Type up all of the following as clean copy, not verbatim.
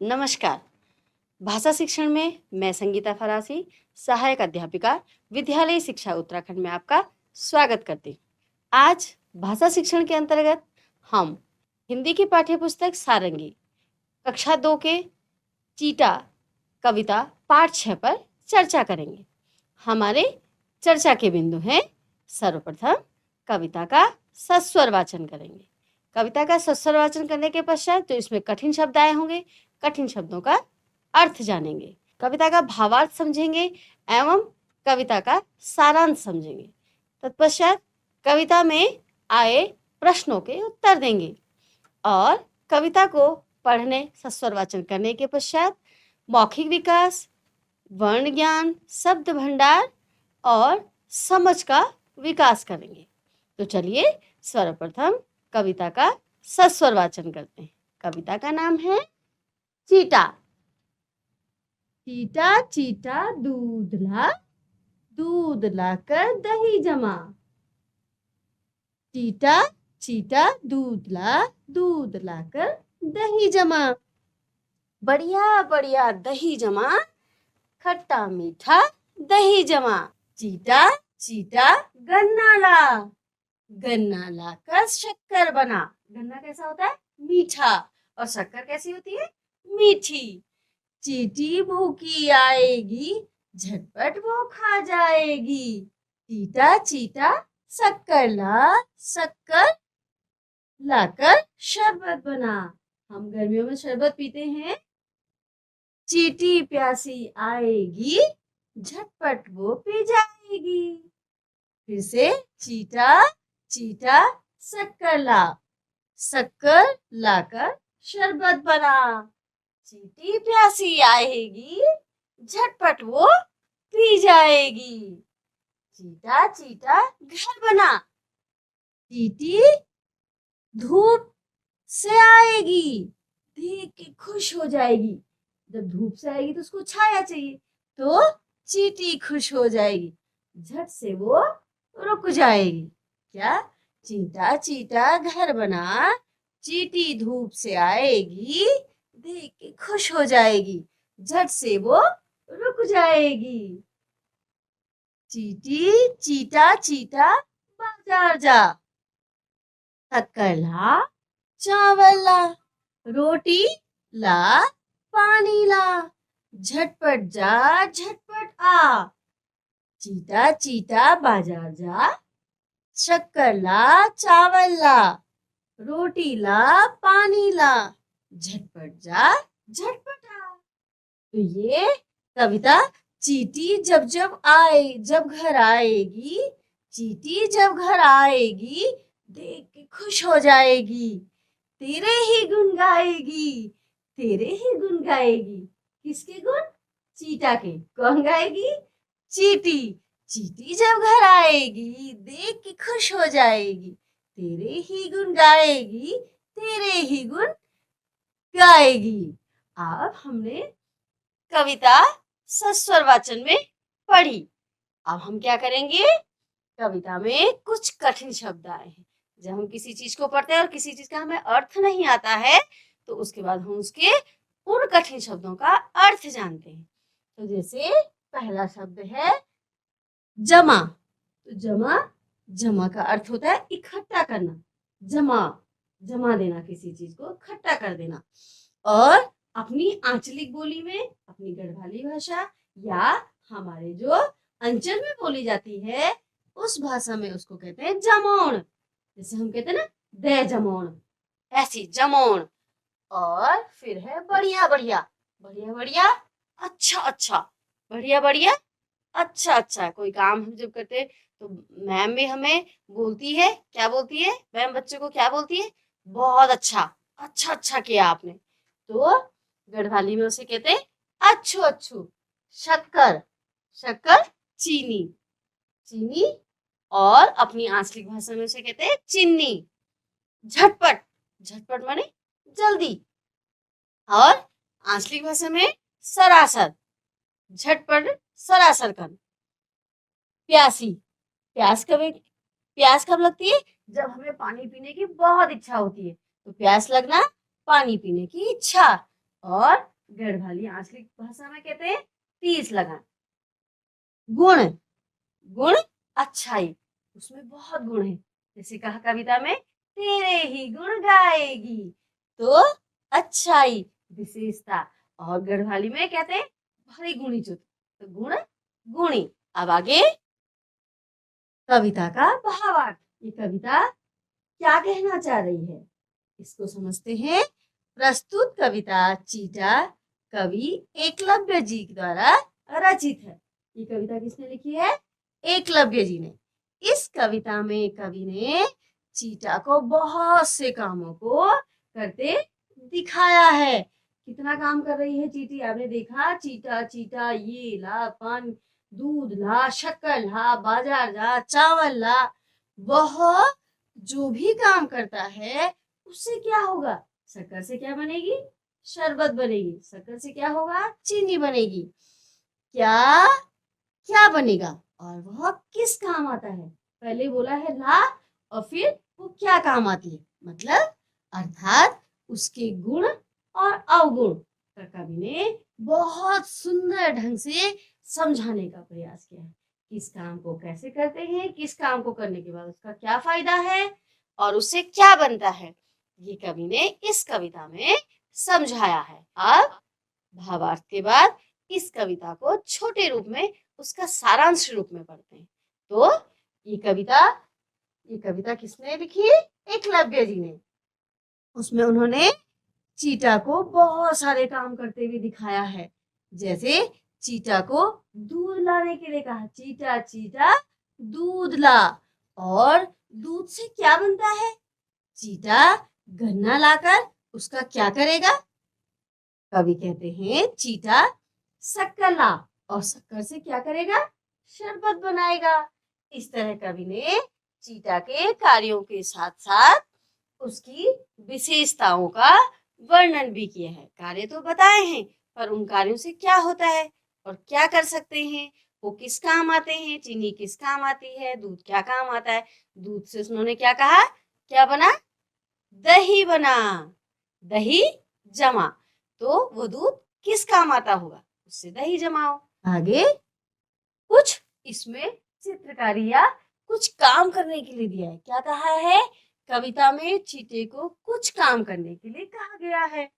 नमस्कार। भाषा शिक्षण में मैं संगीता फरासी, सहायक अध्यापिका, विद्यालय शिक्षा उत्तराखंड में आपका स्वागत करती हूँ। आज भाषा शिक्षण के अंतर्गत हम हिंदी की पाठ्यपुस्तक सारंगी कक्षा 2 के चीटा कविता पाठ 6 पर चर्चा करेंगे। हमारे चर्चा के बिंदु हैं, सर्वप्रथम कविता का सस्वर वाचन करेंगे। कविता का सस्वर वाचन करने के पश्चात जो इसमें कठिन शब्द आए होंगे, कठिन शब्दों का अर्थ जानेंगे, कविता का भावार्थ समझेंगे एवं कविता का सारांश समझेंगे। तत्पश्चात कविता में आए प्रश्नों के उत्तर देंगे और कविता को पढ़ने, सस्वर वाचन करने के पश्चात मौखिक विकास, वर्ण ज्ञान, शब्द भंडार और समझ का विकास करेंगे। तो चलिए सर्वप्रथम कविता का सस्वर वाचन करते हैं। कविता का नाम है चीटा। चीटा चीटा दूध लाकर दही जमा। चीटा चीटा दूध लाकर दही जमा। बढ़िया बढ़िया दही जमा, खट्टा मीठा दही जमा। चीटा चीटा गन्ना लाकर शक्कर बना। गन्ना कैसा होता है? मीठा। और शक्कर कैसी होती है? मीठी। चीटी भूखी आएगी, झटपट वो खा जाएगी। चीटा चीटा शक्कर लाकर शरबत बना। हम गर्मियों में शरबत पीते हैं। चीटी प्यासी आएगी, झटपट वो पी जाएगी। फिर से चीटा चीटा शक्कर लाकर शरबत बना। चीटी प्यासी आएगी, झटपट वो पी जाएगी। चीटा चीटा घर बना। चीटी धूप से आएगी, देख के खुश हो जाएगी। जब धूप से आएगी तो उसको छाया चाहिए, तो चीटी खुश हो जाएगी, झट से वो रुक जाएगी। क्या? चीटा चीटा घर बना, चीटी धूप से आएगी, देख के खुश हो जाएगी, झट से वो रुक जाएगी। चीटी चीटा चीटा बाजार जा। शक्कर ला, चावल ला, रोटी ला, पानी ला, झटपट जा झटपट आ। चीटा चीटा बाजार जा, शक्कर ला, चावल ला, रोटी ला, पानी ला, झटपट जा झटपट आ। तो ये कविता चीटी जब घर आएगी, चीटी जब घर आएगी, देख के खुश हो जाएगी, तेरे ही गुण गाएगी। किसके गुण? चीटा के। कौन गाएगी? चीटी। चीटी जब घर आएगी, देख के खुश हो जाएगी, तेरे ही गुण गाएगी, तेरे ही गुण गाएगी। अब हमने कविता सस्वर वाचन में पढ़ी। अब हम क्या करेंगे? कविता में कुछ कठिन शब्द आए हैं। जब हम किसी चीज को पढ़ते हैं और किसी चीज का हमें अर्थ नहीं आता है, तो उसके बाद हम उसके उन कठिन शब्दों का अर्थ जानते हैं। तो जैसे पहला शब्द है जमा। तो जमा का अर्थ होता है इकट्ठा करना। जमा देना, किसी चीज को इकट्ठा कर देना। और अपनी आंचलिक बोली में, अपनी गढ़वाली भाषा या हमारे जो अंचल में बोली जाती है, उस भाषा में उसको कहते हैं जमौन। जैसे हम कहते हैं ना, दे जमौन, ऐसी जमौन। और फिर है बढ़िया बढ़िया, अच्छा अच्छा, बढ़िया बढ़िया, अच्छा अच्छा। कोई काम हम जब करते हैं तो मैम भी हमें बोलती है, क्या बोलती है मैम? बच्चों को क्या बोलती है? बहुत अच्छा, अच्छा अच्छा किया आपने। तो गढ़वाली में उसे कहते हैं अच्छू अच्छू। शक्कर चीनी। और अपनी आंचलिक भाषा में उसे कहते हैं चिन्नी। झटपट माने जल्दी। और आंचलिक भाषा में सरासर, झटपट सरासर कर। प्यास कब लगती है? जब हमें पानी पीने की बहुत इच्छा होती है, तो प्यास लगना पानी पीने की इच्छा। और गढ़वाली आंचलिक भाषा में कहते हैं 30 लगान। गुण, गुण अच्छाई, उसमें बहुत गुण है। जैसे कहा कविता में, तेरे ही गुण गाएगी, तो अच्छाई विशेषता। और गढ़वाली में कहते हैं भारी गुणी चुत, तो गुण गुणी। अब आगे कविता का भावार्थ। ये कविता क्या कहना चाह रही है, इसको समझते हैं। प्रस्तुत कविता चीटा कवि एकलव्य जी द्वारा रचित है। ये कविता किसने लिखी है? एकलव्य जी ने। इस कविता में कवि ने चीटा को बहुत से कामों को करते दिखाया है। कितना काम कर रही है चीटी, आपने देखा, चीटा चीटा ये ला, पान दूध ला, शक्कर ला, बाजार ला, चावल ला। वह जो भी काम करता है उससे क्या होगा? शक्कर से क्या बनेगी? शरबत बनेगी। शक्कर से क्या होगा? चीनी बनेगी। क्या क्या बनेगा? और वह किस काम आता है? पहले बोला है ला, और फिर वो क्या काम आती है, मतलब अर्थात उसके गुण और अवगुण का कवि ने बहुत सुंदर ढंग से समझाने का प्रयास किया है। किस काम को कैसे करते हैं, किस काम को करने के बाद उसका क्या फायदा है और उससे क्या बनता है, ये कवि ने इस कविता में समझाया है। अब भावार्थ के बाद इस कविता को छोटे रूप में, उसका सारांश रूप में पढ़ते हैं। तो ये कविता किसने लिखी? एकलव्य जी ने। उसमें उन्होंने चीटा को बहुत सारे काम करते हुए दिखाया है। जैसे चीटा को दूध लाने के लिए कहा, चीटा चीटा दूध ला। और दूध से क्या बनता है? चीटा गन्ना लाकर उसका क्या करेगा? कवि कहते हैं चीटा शक्कर ला, और शक्कर से क्या करेगा? शरबत बनाएगा। इस तरह कवि ने चीटा के कार्यों के साथ साथ उसकी विशेषताओं का वर्णन भी किया है। कार्य तो बताए हैं, पर उन कार्यों से क्या होता है और क्या कर सकते हैं, वो किस काम आते हैं। चीनी किस काम आती है, दूध क्या काम आता है। दूध से उन्होंने क्या कहा, क्या बना? दही बना, दही जमा। तो वो दूध किस काम आता होगा? उससे दही जमाओ। आगे कुछ इसमें चित्रकारी या कुछ काम करने के लिए दिया है। क्या कहा है? कविता में चीटे को कुछ काम करने के लिए कहा गया है।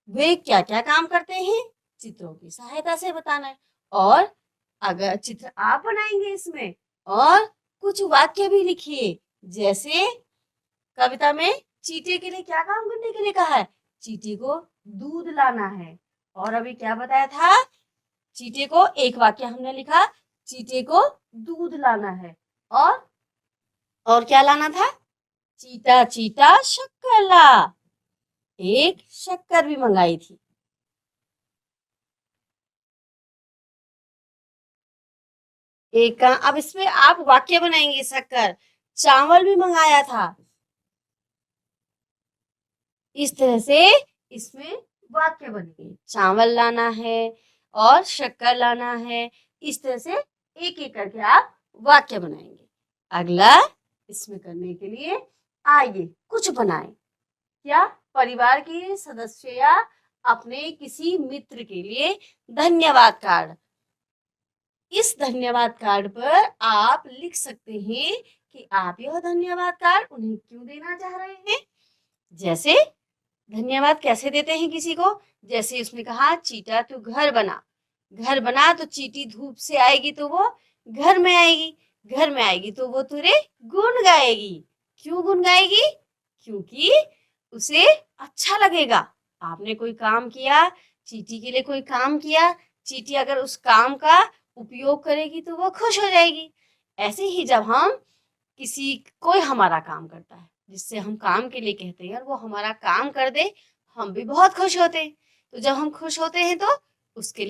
वे क्या क्या काम करते हैं, चित्रों की सहायता से बताना है। और अगर चित्र आप बनाएंगे इसमें, और कुछ वाक्य भी लिखिए। जैसे कविता में चीटे के लिए क्या काम करने के लिए कहा है? चीटे को दूध लाना है। और अभी क्या बताया था? चीटे को, एक वाक्य हमने लिखा, चीटे को दूध लाना है। और क्या लाना था? चीटा चीटा शक्कर ला, एक शक्कर भी मंगाई थी। एक अब इसमें आप वाक्य बनाएंगे। शक्कर, चावल भी मंगाया था। इस तरह से इसमें वाक्य बनेंगे। चावल लाना है और शक्कर लाना है। इस तरह से एक एक करके आप वाक्य बनाएंगे। अगला इसमें करने के लिए आइए कुछ बनाएं। क्या? परिवार के सदस्य या अपने किसी मित्र के लिए धन्यवाद कार्ड। इस धन्यवाद कार्ड पर आप लिख सकते हैं कि आप यह धन्यवाद कार्ड उन्हें क्यों देना चाह रहे हैं। जैसे धन्यवाद कैसे देते हैं किसी को? जैसे उसने कहा, चीटा तू घर बना, घर बना तो चीटी धूप से आएगी तो वो घर में आएगी, घर में आएगी तो वो तेरे गुण गाएगी। क्यों गुण गाएगी? क्योंकि उसे अच्छा लगेगा। आपने कोई काम किया, चीटी के लिए कोई काम किया, चीटी अगर उस काम का उपयोग करेगी तो वो खुश हो जाएगी। ऐसे ही जब हम कोई हमारा काम करता है, जिससे हम काम के लिए कहते हैं, और वो हमारा काम कर दे, हम भी बहुत खुश होते हैं। तो जब हम खुश होते हैं तो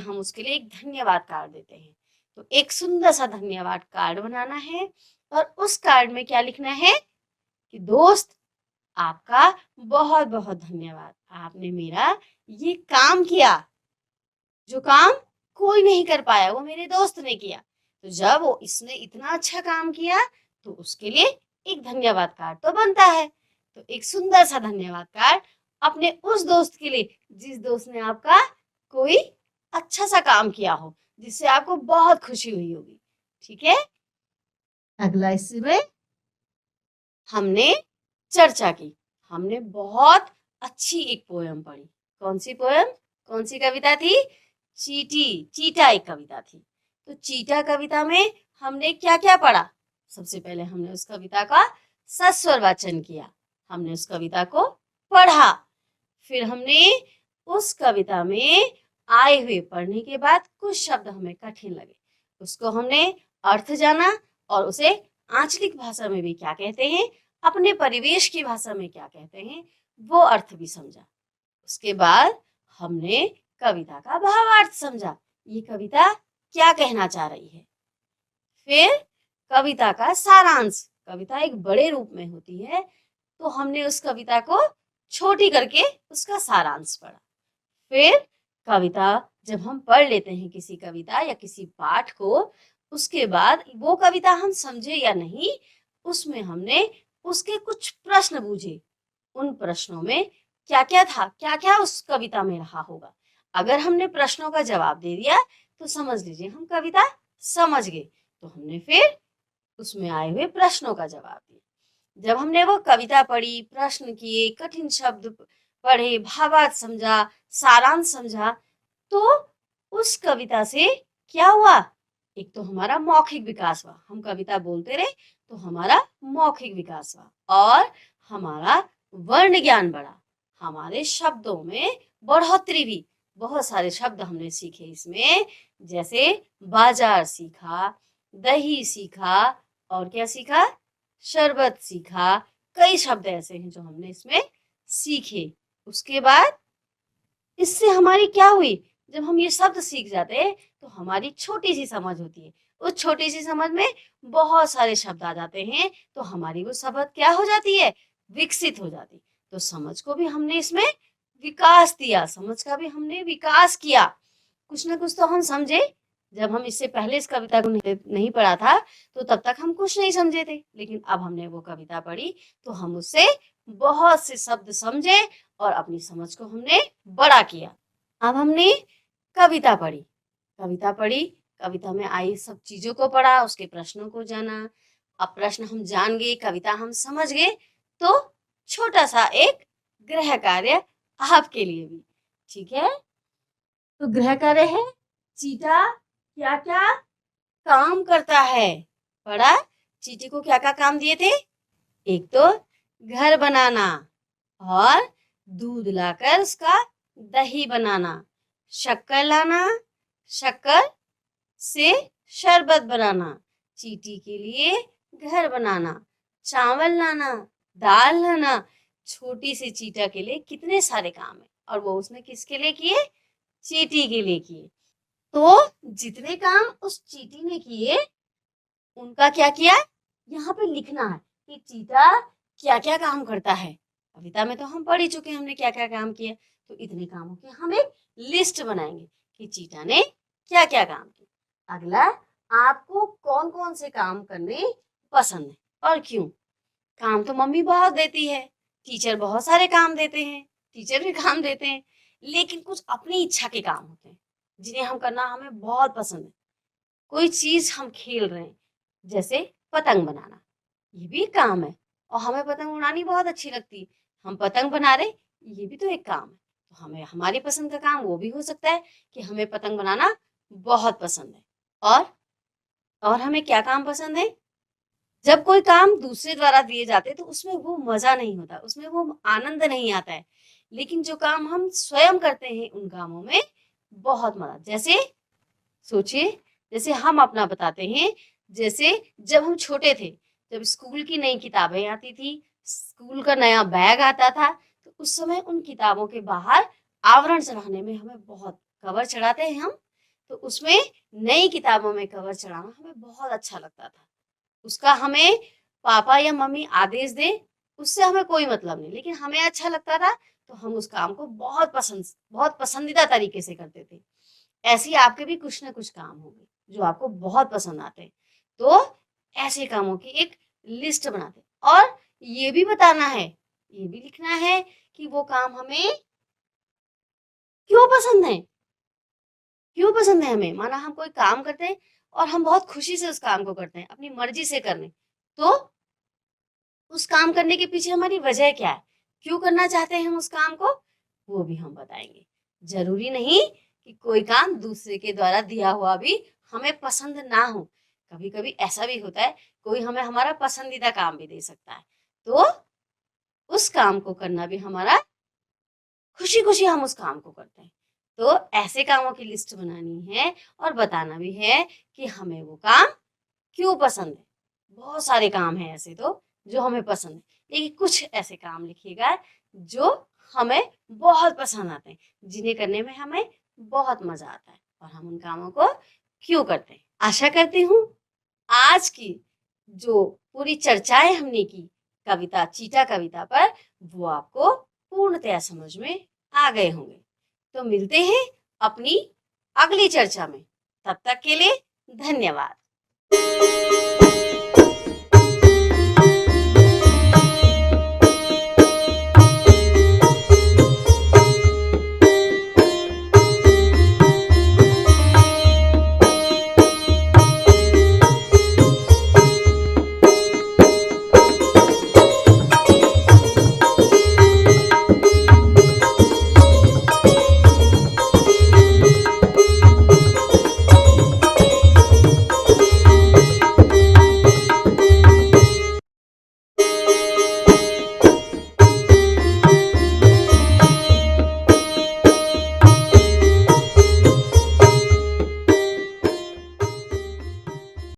हम उसके लिए एक धन्यवाद कार्ड देते हैं। तो एक सुंदर सा धन्यवाद कार्ड बनाना है, और उस कार्ड में क्या लिखना है कि दोस्त, आपका बहुत बहुत धन्यवाद, आपने मेरा ये काम किया। जो काम कोई नहीं कर पाया वो मेरे दोस्त ने किया। तो जब वो इसने इतना अच्छा काम किया तो उसके लिए एक धन्यवाद कार्ड तो बनता है। तो एक सुंदर सा धन्यवाद कार्ड अपने उस दोस्त के लिए जिस दोस्त ने आपका कोई अच्छा सा काम किया हो जिससे आपको बहुत खुशी हुई होगी। ठीक है, अगला इसमें हमने चर्चा की। हमने बहुत अच्छी एक पोयम पढ़ी। कौन सी पोयम, कौन सी कविता थी? चीटा एक कविता थी। तो चीटा कविता में हमने क्या क्या पढ़ा? सबसे पहले हमने उस कविता का सस्वर वाचन किया, हमने उस कविता को पढ़ा, फिर हमने उस कविता में आए हुए पढ़ने के बाद कुछ शब्द हमें कठिन लगे, उसको हमने अर्थ जाना और उसे आंचलिक भाषा में भी क्या कहते हैं, अपने परिवेश की भाषा में क्या कहते हैं, वो अर्थ भी समझा। उसके बाद हमने कविता का भावार्थ समझा, ये कविता क्या कहना चाह रही है। फिर कविता का सारांश, कविता एक बड़े रूप में होती है तो हमने उस कविता को छोटी करके उसका सारांश पढ़ा। फिर कविता जब हम पढ़ लेते हैं किसी कविता या किसी पाठ को, उसके बाद वो कविता हम समझे या नहीं, उसमें हमने उसके कुछ प्रश्न बूझे, उन प्रश्नों में क्या क्या था, क्या क्या उस कविता में रहा होगा। अगर हमने प्रश्नों का जवाब दे दिया तो समझ लीजिए हम कविता समझ गए। तो हमने फिर उसमें आए हुए प्रश्नों का जवाब दिया। जब हमने वो कविता पढ़ी, प्रश्न किए, कठिन शब्द पढ़े, भावार्थ समझा, सारांश समझा, तो उस कविता से क्या हुआ? एक तो हमारा मौखिक विकास हुआ, हम कविता बोलते रहे तो हमारा मौखिक विकास हुआ और हमारा वर्ण ज्ञान बढ़ा, हमारे शब्दों में बढ़ोतरी भी, बहुत सारे शब्द हमने सीखे इसमें, जैसे बाजार सीखा, दही सीखा, और क्या सीखा? शरबत सीखा। कई शब्द ऐसे हैं जो हमने इसमें सीखे। उसके बाद इससे हमारी क्या हुई? जब हम ये शब्द सीख जाते हैं तो हमारी छोटी सी समझ होती है, उस छोटी सी समझ में बहुत सारे शब्द आ जाते हैं तो हमारी वो समझ क्या हो जाती है? विकसित हो जाती। तो समझ को भी हमने इसमें विकास दिया, समझ का भी हमने विकास किया, कुछ ना कुछ तो हम समझे। जब हम इससे पहले इस कविता को नहीं पढ़ा था तो तब तक हम कुछ नहीं समझे थे, लेकिन अब हमने वो कविता पढ़ी तो हम उससे बहुत से शब्द समझे और अपनी समझ को हमने बड़ा किया। अब हमने कविता पढ़ी, कविता पढ़ी, कविता में आई सब चीजों को पढ़ा, उसके प्रश्नों को जाना। अब प्रश्न हम जान गए, कविता हम समझ गए, तो छोटा सा एक गृह कार्य आपके लिए भी। ठीक है, तो गृह कार्य है चीटा क्या क्या काम करता है। पढ़ा, चीटी को क्या क्या काम दिए थे? एक तो घर बनाना और दूध लाकर उसका दही बनाना, शक्कर लाना, शक्कर से शरबत बनाना, चीटी के लिए घर बनाना, चावल लाना, दाल लाना। छोटी सी चीटा के लिए कितने सारे काम है और वो उसने किसके लिए किए? चीटी के लिए किए। तो जितने काम उस चीटी ने किए उनका क्या किया, यहाँ पे लिखना है कि चीटा क्या क्या काम करता है। कविता में तो हम पढ़ ही चुके हैं हमने क्या क्या काम किया, तो इतने कामों की हम एक लिस्ट बनाएंगे कि चीटा ने क्या क्या काम किया। अगला, आपको कौन कौन से काम करने पसंद है और क्यों? काम तो मम्मी बहुत देती है, टीचर बहुत सारे काम देते हैं, टीचर भी काम देते हैं, लेकिन कुछ अपनी इच्छा के काम होते हैं जिन्हें हम करना हमें बहुत पसंद है। कोई चीज हम खेल रहे हैं, जैसे पतंग बनाना, ये भी एक काम है और हमें पतंग उड़ानी बहुत अच्छी लगती है, हम पतंग बना रहे, ये भी तो एक काम है। तो हमें हमारी पसंद का काम वो भी हो सकता है कि हमें पतंग बनाना बहुत पसंद है। और हमें क्या काम पसंद है? जब कोई काम दूसरे द्वारा दिए जाते तो उसमें वो मजा नहीं होता, उसमें वो आनंद नहीं आता है, लेकिन जो काम हम स्वयं करते हैं उन कामों में बहुत मजा। जैसे सोचिए, जैसे हम अपना बताते हैं, जैसे जब हम छोटे थे, जब स्कूल की नई किताबें आती थी, स्कूल का नया बैग आता था, तो उस समय उन किताबों के बाहर आवरण चढ़ाने में हमें बहुत, कवर चढ़ाते हैं हम, तो उसमें नई किताबों में कवर चढ़ाना हमें बहुत अच्छा लगता था। उसका हमें पापा या मम्मी आदेश दें उससे हमें कोई मतलब नहीं, लेकिन हमें अच्छा लगता था तो हम उस काम को बहुत पसंदीदा तरीके से करते थे। ऐसे ही आपके भी कुछ ना कुछ काम होंगे जो आपको बहुत पसंद आते हैं, तो ऐसे कामों की एक लिस्ट बनाते और ये भी बताना है, ये भी लिखना है कि वो काम हमें क्यों पसंद है, क्यों पसंद है हमें? माना हम कोई काम करते हैं और हम बहुत खुशी से उस काम को करते हैं, अपनी मर्जी से कर रहे हैं, तो उस काम करने के पीछे हमारी वजह क्या है? क्यों करना चाहते हैं हम उस काम को? वो भी हम बताएंगे। जरूरी नहीं कि कोई काम दूसरे के द्वारा दिया हुआ भी हमें पसंद ना हो। कभी कभी ऐसा भी होता है, कोई हमें हमारा पसंदीदा काम भी दे सकता है, तो उस काम को करना भी हमारा खुशी खुशी हम उस काम को करते हैं। तो ऐसे कामों की लिस्ट बनानी है और बताना भी है कि हमें वो काम क्यों पसंद है। बहुत सारे काम हैं ऐसे तो जो हमें पसंद है, लेकिन कुछ ऐसे काम लिखिएगा जो हमें बहुत पसंद आते हैं, जिन्हें करने में हमें बहुत मजा आता है और हम उन कामों को क्यों करते हैं। आशा करती हूँ आज की जो पूरी चर्चाएं हमने की कविता चीटा कविता पर, वो आपको पूर्णतया समझ में आ गए होंगे। तो मिलते हैं अपनी अगली चर्चा में। तब तक के लिए धन्यवाद।